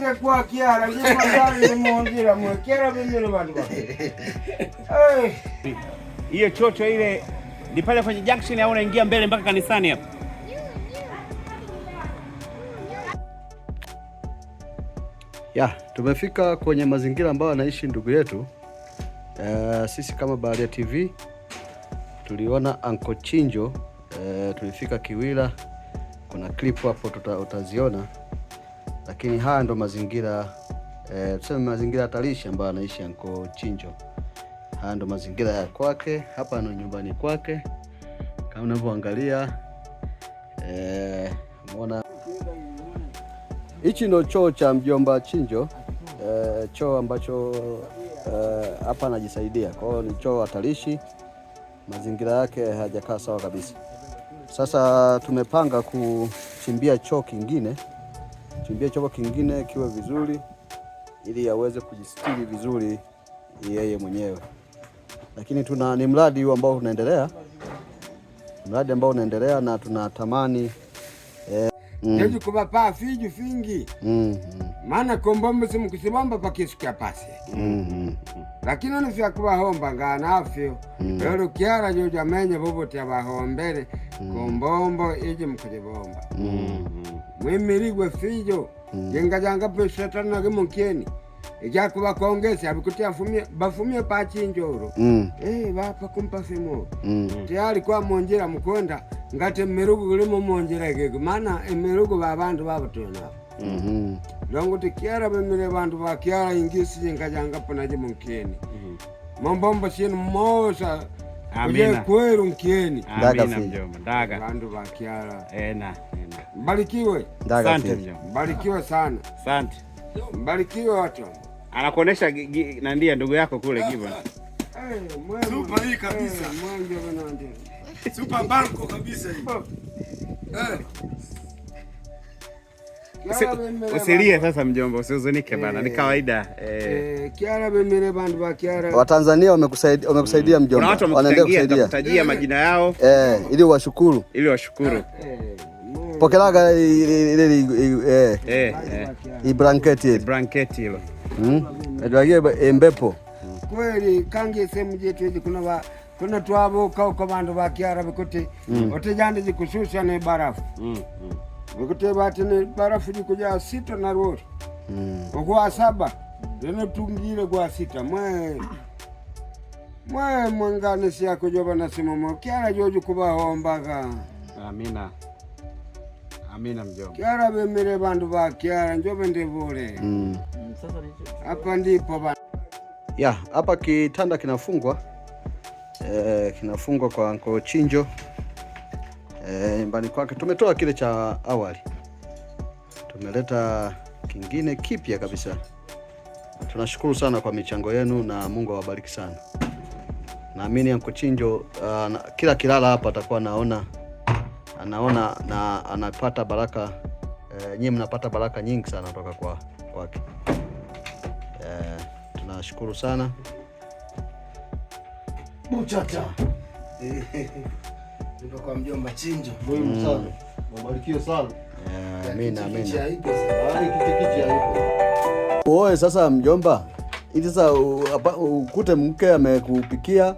mfikire kwa kiara ndio magari mongira mwekera bimile bantu bako. Hiyo chocho ile ni pale kwenye junction au unaingia mbele mpaka kanisani hapo? Ya, tumefika kwenye mazingira ambayo anaishi ndugu yetu. Sisi kama Baharia TV tuliona Uncle Chinjo, tulifika Kiwira, kuna clip hapo utaziona, lakini haya ndo mazingira tuseme mazingira hatarishi ambayo anaishi Uncle Chinjo. Haya ndo mazingira ya kwake, hapa ndo nyumbani kwake kama unavyoangalia. Umeona hichi ndo choo cha mjomba Chinjo, choo ambacho hapa anajisaidia. Kwa hiyo ni choo hatarishi, mazingira yake hajakaa sawa kabisa. Sasa tumepanga kuchimbia choo kingine, kiwe vizuri ili aweze kujisitiri vizuri yeye mwenyewe. Lakini ni mradi huu ambao unaendelea, na tunatamani Ndio kubapa fiju fingi. Maana kombombo simu kusibamba pakisikia pasi. Lakini nifya kubahomba ngana afyo. Lero kiara jojo amenye bobote abahombere kombombo ije mukujibomba. Mwimirigwe fijo janga pesa tana gemunkeni. Ija kuba kongesi abikutia bafumie pa Chinjoro. Bapa kumpa fimo. Tayari kwa monjera mukonda ngate merugu gulimo monjera gege maana emerugu babantu babatona. Longo tikiara bemire bantu bakiara ingisi ngajanga ponaje munkeni. Mambomba chini mosa. Amina. Kweru mkieni. Amina mjomba. Ndaga. Bantu bakiara. Ena. Mbarikiwe. Asante mjomba. Mbarikiwe sana. Asante. Mbarikiwe watu. Anakuonesha na ndia ndugu yako kule Gibbon. Super hii kabisa. Mwanje wanande. Super banko kabisa hii. Usilie sasa mjomba, usihuzunike bana, ni kawaida. Kiara bemire bantu ba Kiara. Watanzania wamekusaidia mjomba. Wanaendelea kutajia majina yao ili washukuru. Pokelaga ile blanketi hilo. Ndio embepo. Kweli kangi sehemu yetu hizi kuna twabo kwa bantu ba Kiara bikote otejande zikushusha na barafu. Bikote batene barafu jikuja 6 na rori. Kwa 7 ndio tungire kwa 6 mwangane si yako joba na simomo Kiara jojo kubahombaga. Amina mjomba. Kiara bemire bantu ba Kiara njobe ndevole. Hapa ndipo bana. Ya, hapa kitanda kinafungwa. Kinafungwa kwa Uncle Chinjo. Nyumbani kwake tumetoa kile cha awali. Tumeleta kingine kipya kabisa. Tunashukuru sana kwa michango yenu na Mungu awabariki sana. Naamini Uncle Chinjo kila kilala hapa atakuwa anaona na anapata baraka. Nyinyi mnapata baraka nyingi sana kutoka kwake. Tunashukuru sana. Muchacha. Ndio kwa mjomba Chinjo. Muhimu sana. Mbarikiwe sana. Amina. Oe sasa mjomba. Ili sasa ukute mke amekupikia.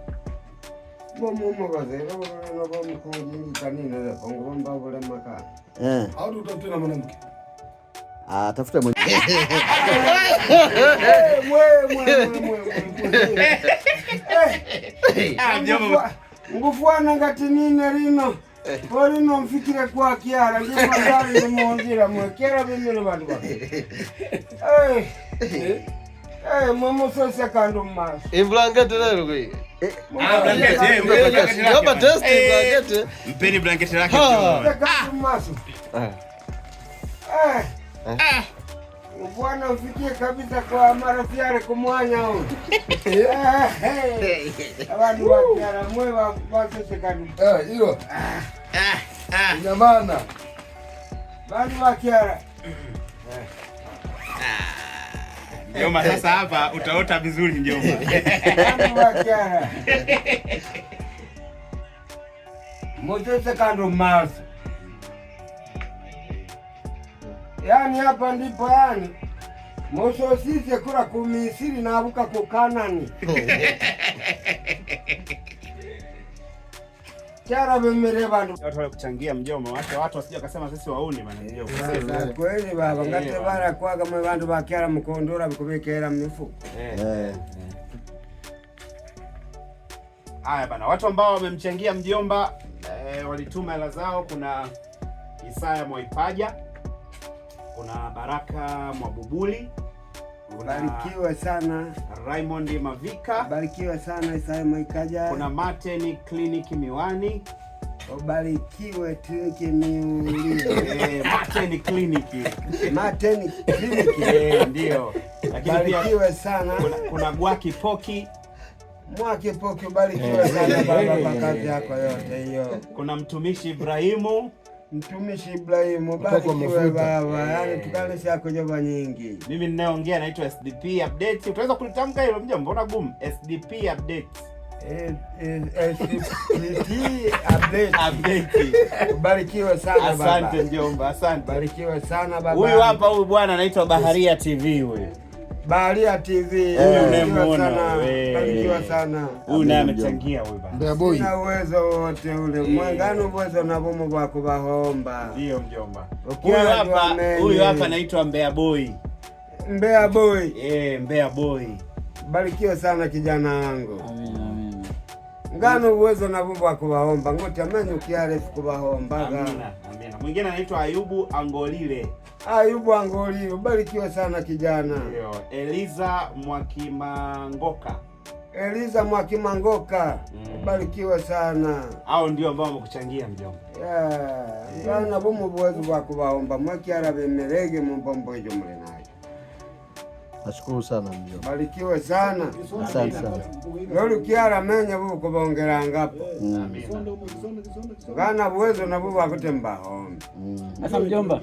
Au tutatuna mwanamke. Tafuta mwenye. Ngufuana ngati nine rino. Polino mfikire kwa Kiara ndio magari monjira mwekera bimile bantu bako. Mama sasa kando mmas. Blanketi leo kwa. Blanketi. Ngoma test blanketi. Mpeni blanketi lake Bwana ufikie kabisa kwa marafiare kumwanya huko. Abantu wa Kiara mwewa basi kanu. Hilo. Ina maana. Bantu wa Kiara. Mjomba sasa hapa utaota vizuri mjomba. Bantu wa Kiara. Mozese kando maso. Yani hapa ndipo yani Mosho sisi kura kumisiri na abuka kukanani. Kiara bemere bandu. Watu wale kuchangia mjomba. Watu wasije wakasema sisi wauni bana mjomba. Kweli baba ngate bara kwaga mwe bandu bakiara mukondora bikubekera mifu. Haya bana, watu ambao wamemchangia mjomba walituma hela zao. Kuna Isaya Mwaipaja, kuna Baraka Mwabubuli, Barikiwa sana Raymond Mavika, barikiwa sana Isaya Mwaipaja, kuna Martin Clinic Miwani, barikiwe tuke miuli Martin Clinic ndio. Lakini barikiwe sana kuna Gwaki Poki, Mwake Poki, barikiwe sana baba kwa kazi yako yote hiyo. Kuna mtumishi Ibrahimu, barikiwe baba, yani tukalesha yako joba nyingi. Mimi ninayeongea naitwa SDP Update. Utaweza kulitamka hilo mjomba, mbona gumu? SDP Update. Barikiwe sana baba. Asante mjomba, asante. Barikiwe sana baba. Huyu hapa huyu bwana anaitwa Baharia TV huyu. Baharia TV. Barikiwa sana. Huyu naye amechangia huyu bwana. Mbea boy. Na uwezo wote ule. Mwangano uwezo na bomo bwako bahomba. Ndio mjomba. Huyu hapa anaitwa Mbea Boy. Mbea Boy. Mbea Boy. Barikiwa sana kijana wangu. Amina. Ngano uwezo na bomo bwako bahomba. Ngote amenyo kiarefu kubahomba. Amina. Mwingine anaitwa Ayubu Angolile. Ayubu Angolile, barikiwa sana kijana. Ndio. Eliza Mwakimangoka. Barikiwa sana. Hao ndio ambao wamekuchangia mjomba. Ngana bomo bwezo bwako bahomba. Mwakiara bemerege mbombo hiyo mle nayo. Nashukuru sana mjomba. Barikiwe sana. Asante sana. Lolo kiara menya buko bongera ngapo. Amina. Ngana uwezo na bubu akutemba home. Sasa mjomba,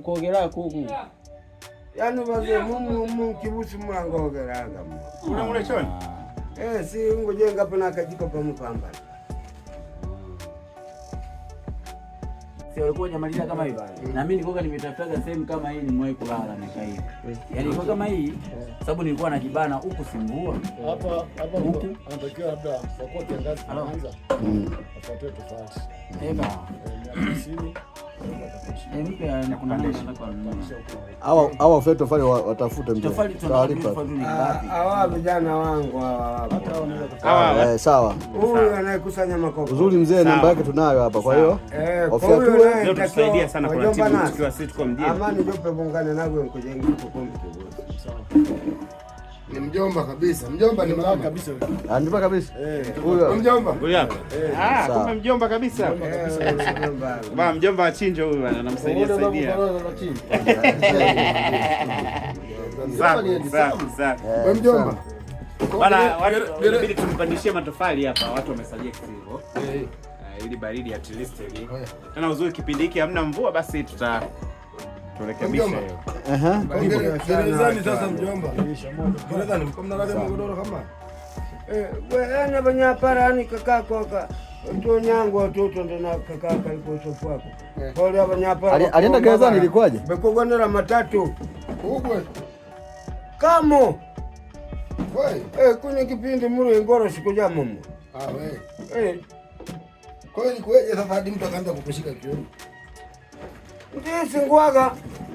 kuogelea kuku. Yaani baze mumu kibusi mulangogeraga mu. Mule choni? Si ngoje ngapo na kajiko pa mpamba. Walikuwa jamaliza kama hivi. Na mimi nilikuwa nimetafutaga sehemu kama hii nimwahi kulala nikaa hivi. Yaani kwa kama hii sababu nilikuwa najibana huku simvua. Hapa anatakiwa labda kwa kiangazi kwanza. Afuate tofauti. Hawa wafeto tofali watafute mjomba. Taarifa. Hawa vijana wangu hawa. Sawa. Huyu anayekusanya makopo. Uzuri mzee namba yake tunayo hapa. Kwa hiyo ndio tusaidia sana kwa timu tukiwa sitcom ndio. Amani jope bungane nawe mkojengi kukombe kidogo. Ni mjomba kabisa. Mjomba ni mjomba kabisa. Mjomba kabisa. Huyo mjomba. Huyu hapa. Kumbe mjomba kabisa. Baba mjomba achinje huyu bwana anamsaidia. Safi. Mjomba. Bana inabidi tumpandishie matofali hapa. Watu wamesajia hivyo. Ili baridi at least ili. Tena uzuri kipindi hiki hamna mvua basi turekebisha hiyo. Gerezani sasa mjomba. Gerezani mkomna lale magodoro kama. Wewe banyapara ni kaka koka. Ndio nyangu watoto ndo na kaka kaliko sofu hapo. Pole banyapara. Alienda gerezani ilikuwaje? Bekogonera matatu. Ugwe. Kamo. Wewe. Kwenye kipindi muru ngoro sikuja mumu. Wewe. Kwa hiyo nikweje sasa hadi mtu akaanza kukushika kiuno? Ndisi ngwaga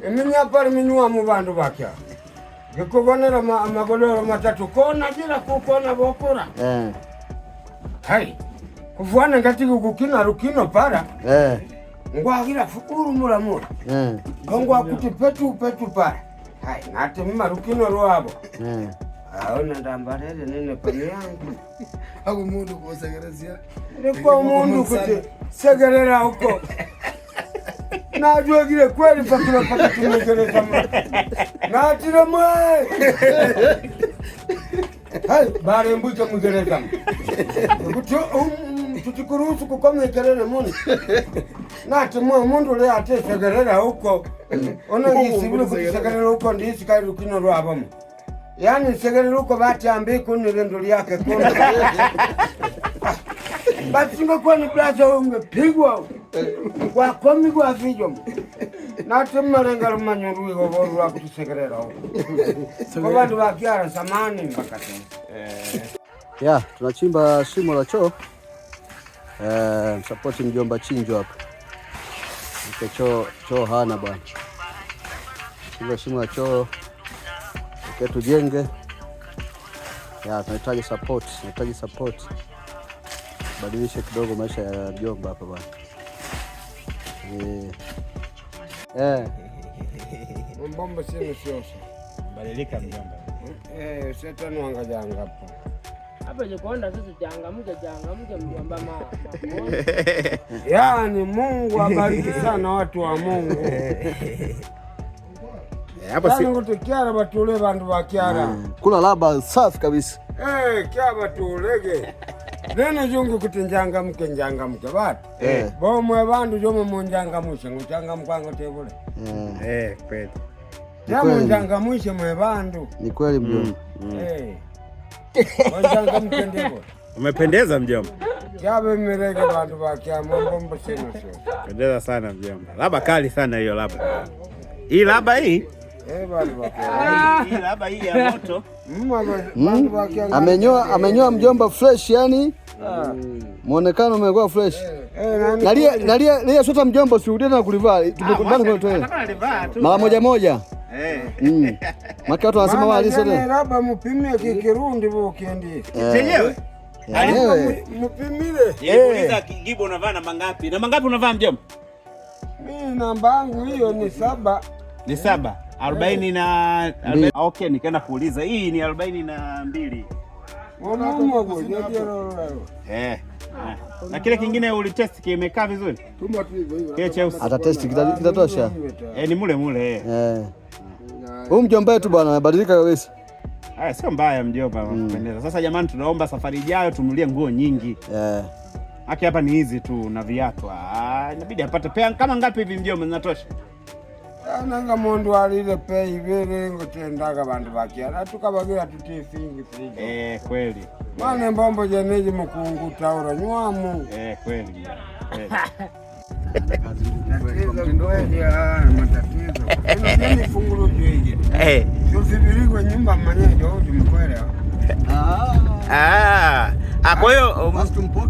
eminyapari minyua mu bandu bakya. Gekubonera magodoro matatu kona jira kukona bokora. Hai. Kufuana ngati kukina rukino para. Ngwagira fukuru muramura. Ngwa kuti petu para. Hai ngate mima rukino rwabo. Aona ndambarele nene pani yangu. Hapo mundu kusegerezia. Ndiko mundu kuti segerera huko. Najua kile kweli paka tumegereza mwa. Na tira mwe. Hai bare mbuja mugereza. Kuti tutikuruhusu kukome kelele muni. Na timwe mundu le ate segerera huko. Ona ngisibulu kusegerera huko ndisi kai rukino rwabo. Yaani segerera huko bati ambiku ni rendo yake kuna. Bati ngekuwa ni plaza ungepigwa. Kwa komi kwa vijo. Natemmalenga lumanyuru go lwa kutusekerera huko. Kwa bantu bakiara samani mpaka ya tunachimba shimo la choo. Support mjomba Chinjo hapa. Choo hana bwana. Chimba shimo la choo. Tujenge. Ya tunahitaji support. Badilishe kidogo maisha ya mjomba hapa bwana. Mbomba sio. Badilika mjomba. Shetani wangajanga hapa. Hapa jikonda sisi changamke mjomba mama. Yaani Mungu abariki sana watu wa Mungu. Hapa si ngotekiara batule bantu bakiara. Kula laba safi kabisa. Kyaba tulege. Nene jungu kutinjanga mke batu. Bomwe bantu jomo munjangamushe nguchangamka ngotebule. Kweli. Jamu njangamushe mwe bantu. Ni kweli mjomba. Munjangamke ndebo. Umependeza mjomba. Kyaba mirege bantu bakia mbombo sino. Pendeza sana mjomba. Laba kali sana hiyo laba. Hii laba hii? Bantu bakia. Hii laba hii ya moto. Bantu bakia. Amenyoa mjomba fresh yani. Muonekano umekuwa fresh. Nalia sweta mjomba usirudie na kulivaa. Tumekumbana kwa toa. Mara moja. Maki watu wanasema wali sote. Labda mpimie kikirundi bo kiendi. Chenyewe. Mpimile. Uliza Gibo unavaa namba ngapi? Namba ngapi unavaa mjomba? Mimi namba yangu hiyo ni 7. Ni 7. 40 na okay, nikaenda kuuliza hii ni 42. Na kile kingine ulitest kimekaa vizuri? Tuma tu hivyo. Kile cheusi. Ata test kitatosha. Ni mule. Huyu mjomba wetu bwana amebadilika kabisa. Sio mbaya mjomba, mpendeza. Sasa jamani, tunaomba safari ijayo tumulie nguo nyingi. Haki hapa ni hizi tu na viatu. Inabidi apate pea kama ngapi hivi mjomba zinatosha? Nanga mundu alile pe ibere ngotendaga bantu bakia tukabagira tutifingi friji. Kweli. Mane mbombo jeneji mkungu taura nywamu. Kweli. Matatizo. Ni fungulo jueje. Tusibirigwe nyumba manyejo ujumkwele. Kwa hiyo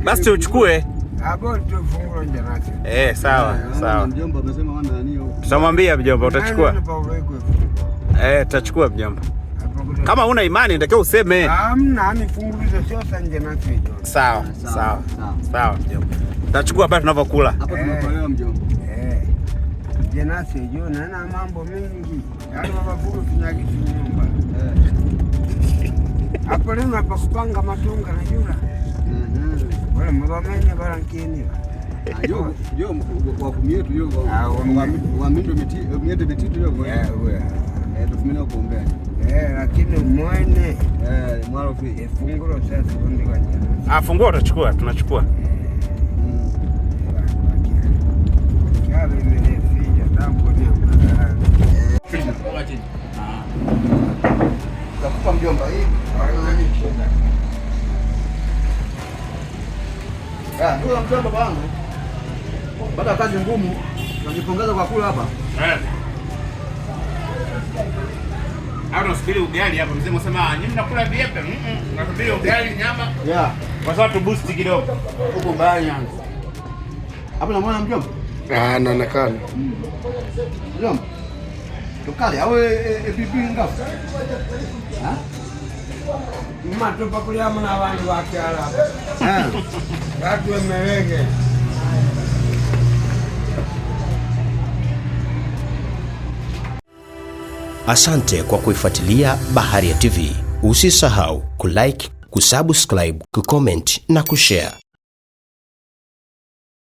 basi tuchukue. Abo tufungulo njanasi. Sawa. Mjomba amesema wana nani huko. Tutamwambia mjomba utachukua. Tutachukua mjomba. Kama una imani ndio useme. Hamna, ni fungulizo sasa njanasi hiyo. Sawa mjomba. Tutachukua hapa tunavyokula. Hapa tunakolewa mjomba. Njanasi hiyo na mambo mengi. Yaani baba fuku tunyagisi nyumba. Hapo leo hapa kupanga matunga na jura. Wala mbamenye bara nkini. Yo kwa kumietu yo wa mindo mititu yo kwa. Tufumina kuombea. Lakini mwene mwaro fi fungulo sasa kundi kwa jana. Funguo utachukua, tunachukua. Kale nimefija tampo ni mara. Takupa mjomba hii. Ndio mjomba wangu. Baada ya kazi ngumu, tunajipongeza kwa kula hapa. Au tunasubiri ugali hapa, mzee msema nyinyi mnakula viepe? Tunasubiri ugali nyama. Kwa sababu tu boost kidogo. Huko mbaya yangu. Hapo namuona mjomba? Anaonekana. Mjomba. Tukale au pipi ngapi? Mama tupakulia mna abantu bakiala. Watu wemewege. Asante kwa kuifuatilia Baharia TV. Usisahau kulike, kusubscribe, kucomment na kushare.